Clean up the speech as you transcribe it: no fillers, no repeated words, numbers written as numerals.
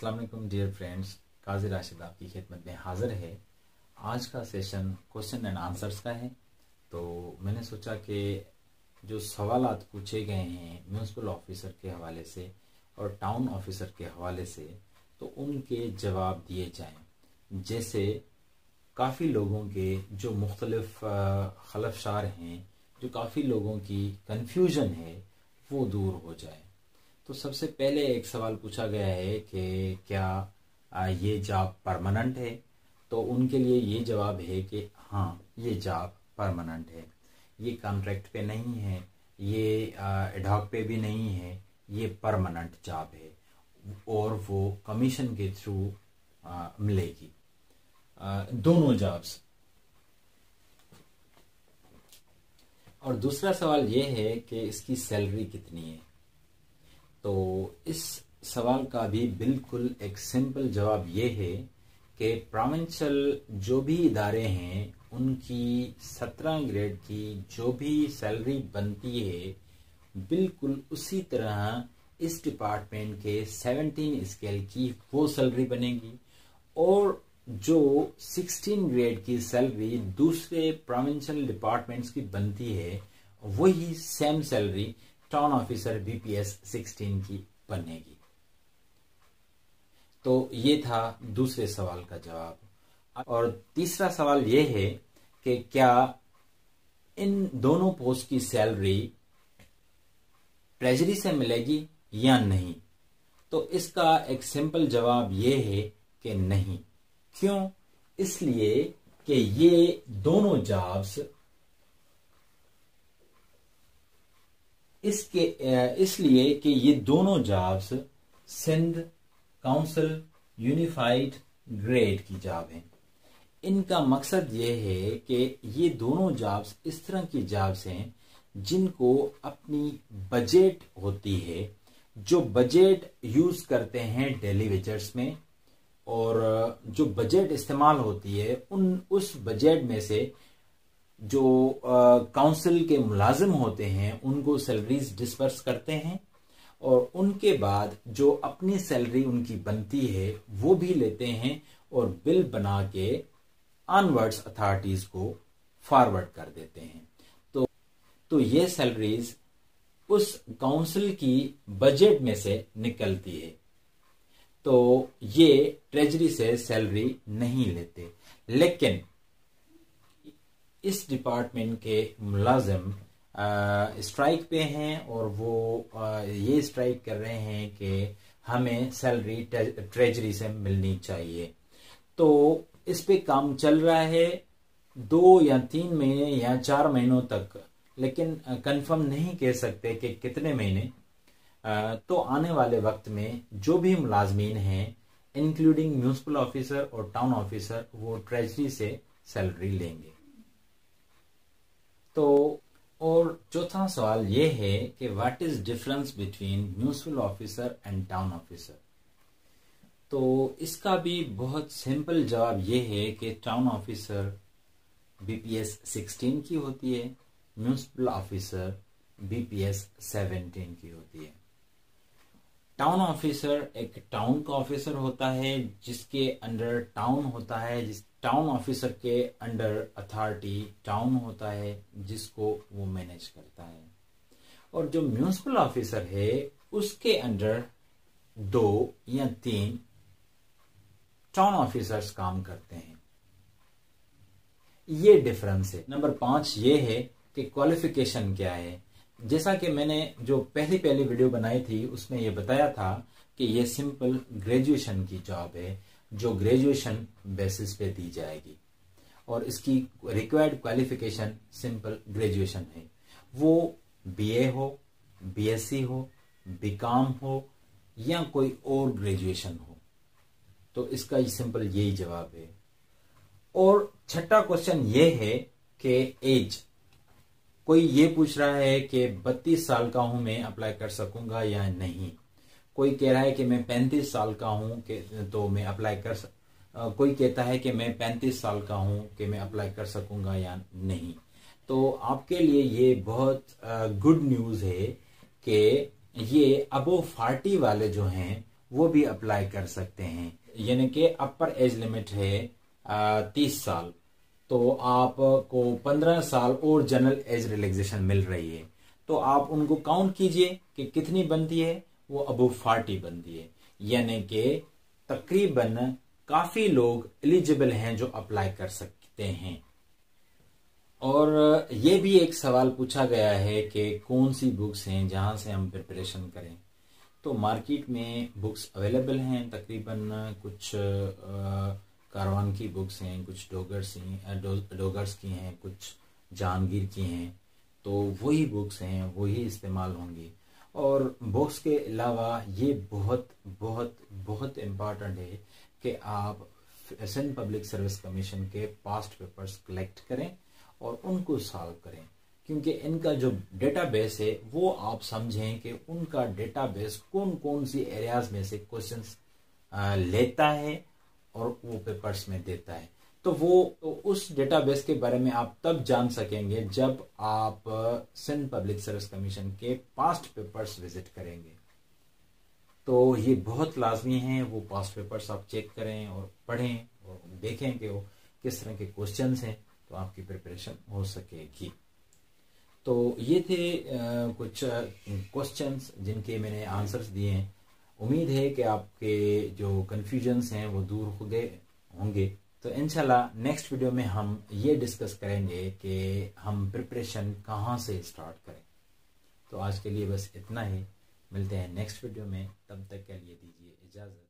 अस्सलाम वालेकुम dear friends, काजी राशिद आपकी खिदमत में हाजिर है। आज का सेशन क्वेश्चन एंड आंसर्स का है। तो मैंने सोचा कि जो सवालात पूछे गए हैं म्यूनिसिपल ऑफिसर के हवाले से और टाउन ऑफिसर के हवाले से, तो उनके जवाब दिए जाएं। जैसे काफ़ी लोगों के जो मुख्तलिफ खलफशार हैं, जो काफ़ी लोगों की कन्फ्यूजन है, वो दूर हो जाए। तो सबसे पहले एक सवाल पूछा गया है कि क्या ये जॉब परमानेंट है। तो उनके लिए ये जवाब है कि हाँ, ये जॉब परमानेंट है, ये कॉन्ट्रैक्ट पे नहीं है, ये एडहॉक पे भी नहीं है, ये परमानेंट जॉब है और वो कमीशन के थ्रू मिलेगी। दोनों जॉब्स। और दूसरा सवाल ये है कि इसकी सैलरी कितनी है। तो इस सवाल का भी बिल्कुल एक सिंपल जवाब ये है कि प्रोविंशियल जो भी इदारे हैं उनकी 17 ग्रेड की जो भी सैलरी बनती है, बिल्कुल उसी तरह इस डिपार्टमेंट के 17 स्केल की वो सैलरी बनेगी। और जो 16 ग्रेड की सैलरी दूसरे प्रोविंशियल डिपार्टमेंट्स की बनती है, वही same salary town officer BPS 16 की बनेगी। तो ये था दूसरे सवाल का जवाब। और तीसरा सवाल ये है कि क्या इन दोनों पोस्ट की सैलरी ट्रेजरी से मिलेगी या नहीं। तो इसका एक सिंपल जवाब ये है कि नहीं। क्यों? इसलिए कि ये दोनों जॉब्स इसलिए कि ये दोनों jobs Sindh council unified grade की जॉब हैं। इनका मकसद ये है कि ये दोनों जॉब्स इस तरह की जॉब्स हैं जिनको अपनी बजट होती है, जो बजट यूज करते हैं डेली वेजर्स में, और जो बजट इस्तेमाल होती है उस बजट में से जो काउंसिल के मुलाजिम होते हैं उनको सैलरीज डिस्पर्स करते हैं, और उनके बाद जो अपनी सैलरी उनकी बनती है वो भी लेते हैं और बिल बना के ऑनवर्ड्स अथॉरिटीज को फॉरवर्ड कर देते हैं। तो ये सैलरीज उस काउंसिल की बजट में से निकलती है। तो ये ट्रेजरी से सैलरी नहीं लेते। लेकिन इस डिपार्टमेंट के मुलाजिम स्ट्राइक पे हैं और वो ये स्ट्राइक कर रहे हैं कि हमें सैलरी ट्रेजरी से मिलनी चाहिए। तो इस पे काम चल रहा है 2 या 3 महीने या 4 महीनों तक, लेकिन कंफर्म नहीं कह सकते कि कितने महीने। तो आने वाले वक्त में जो भी मुलाजमीन हैं इंक्लूडिंग म्यूनिसिपल ऑफिसर और टाउन ऑफिसर, वो ट्रेजरी से सैलरी लेंगे। तो और चौथा सवाल ये है कि what is difference between municipal officer and town officer. तो इसका भी बहुत सिंपल जवाब ये है कि टाउन ऑफिसर बीपीएस 16 की होती है, म्यूनिसिपल ऑफिसर बीपीएस 17 की होती है। टाउन ऑफिसर एक टाउन का ऑफिसर होता है जिसके अंडर टाउन होता है, जिस टाउन ऑफिसर के अंडर अथॉरिटी टाउन होता है जिसको वो मैनेज करता है। और जो म्यूनिसिपल ऑफिसर है उसके अंडर 2 या 3 टाउन ऑफिसर्स काम करते हैं। ये डिफरेंस है। नंबर 5 ये है कि क्वालिफिकेशन क्या है। जैसा कि मैंने जो पहली वीडियो बनाई थी उसमें ये बताया था कि ये सिंपल ग्रेजुएशन की जॉब है जो ग्रेजुएशन बेसिस पे दी जाएगी, और इसकी रिक्वायर्ड क्वालिफिकेशन सिंपल ग्रेजुएशन है। वो बीए हो, बीएससी हो, बीकॉम हो या कोई और ग्रेजुएशन हो। तो इसका सिंपल यही जवाब है। और छठा क्वेश्चन ये है कि एज। कोई ये पूछ रहा है कि 32 साल का हूं, मैं अप्लाई कर सकूंगा या नहीं। कोई कह रहा है कि मैं 35 साल का हूं तो मैं अप्लाई कर कोई कहता है कि मैं 35 साल का हूं कि मैं अप्लाई कर सकूंगा या नहीं। तो आपके लिए ये बहुत गुड न्यूज है कि ये अबव 40 वाले जो हैं वो भी अप्लाई कर सकते हैं। यानी कि अपर एज लिमिट है 30 साल, तो आपको 15 साल और जनरल एज रिलैक्सेशन मिल रही है। तो आप उनको काउंट कीजिए कि कितनी बनती है, वो अबव 40 बनती है। यानी कि तकरीबन काफी लोग एलिजिबल हैं जो अप्लाई कर सकते हैं। और ये भी एक सवाल पूछा गया है कि कौन सी बुक्स हैं जहां से हम प्रिपरेशन करें। तो मार्केट में बुक्स अवेलेबल हैं तकरीबन, कुछ कारवान की बुक्स हैं, कुछ डोगर्स की हैं, कुछ जहांगीर की हैं। तो वही बुक्स हैं, वही इस्तेमाल होंगी। और बुक्स के अलावा ये बहुत बहुत बहुत इम्पॉर्टेंट है कि आप सिंध पब्लिक सर्विस कमीशन के पास्ट पेपर्स कलेक्ट करें और उनको सॉल्व करें, क्योंकि इनका जो डेटाबेस है वो आप समझें कि उनका डेटाबेस कौन कौन सी एरियाज में से क्वेश्चंस लेता है और वो पेपर्स में देता है। तो उस डेटाबेस के बारे में आप तब जान सकेंगे जब आप सिंध पब्लिक सर्विस कमीशन के पास्ट पेपर्स विजिट करेंगे। तो ये बहुत लाजमी है, वो पास्ट पेपर्स आप चेक करें और पढ़ें और देखें कि वो किस तरह के क्वेश्चंस हैं, तो आपकी प्रिपरेशन हो सकेगी। तो ये थे कुछ क्वेश्चंस जिनके मैंने आंसर्स दिए हैं। उम्मीद है कि आपके जो कन्फ्यूजन्स हैं वो दूर हो गए होंगे। तो इंशाल्लाह नेक्स्ट वीडियो में हम ये डिस्कस करेंगे कि हम प्रिपरेशन कहाँ से स्टार्ट करें। तो आज के लिए बस इतना ही, मिलते हैं नेक्स्ट वीडियो में, तब तक के लिए दीजिए इजाज़त।